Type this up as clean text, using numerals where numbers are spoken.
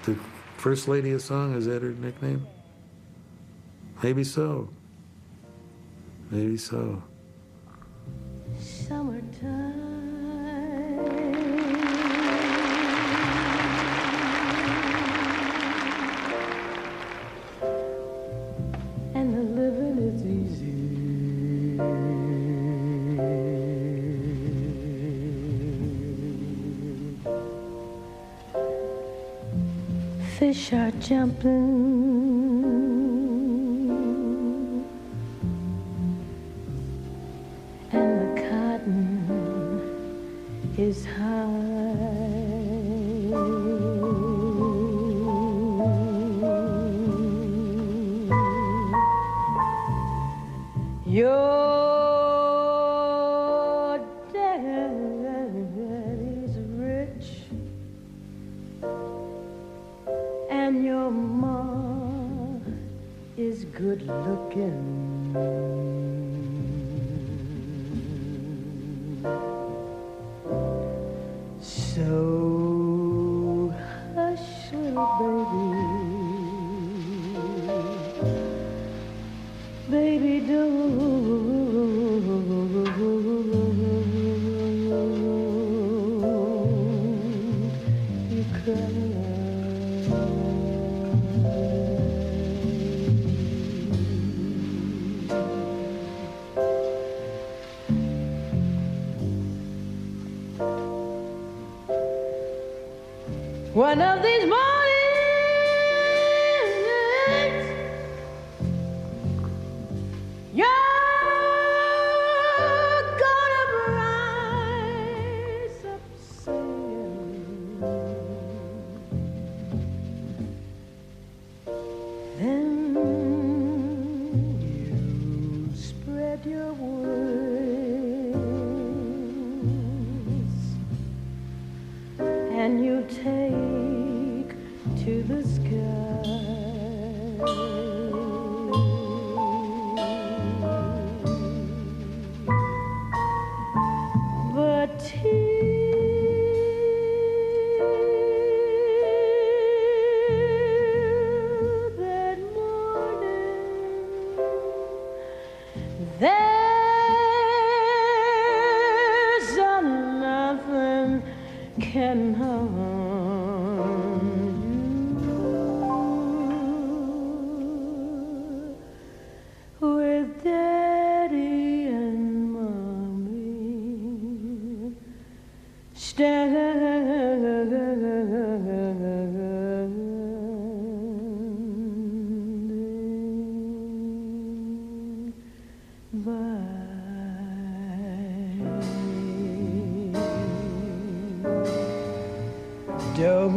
the First Lady of Song, is that her nickname? Maybe so. Maybe so. Summertime. And the living is easy. Fish are jumping. Is high. Your daddy's rich, and your ma is good looking. So hush, little baby, baby, don't you cry. One of these mornings, you're gonna rise up singing. Then you spread your wings and you take to the sky. But till that morning, there's nothing can harm you with Daddy and Mommy standing by. Don't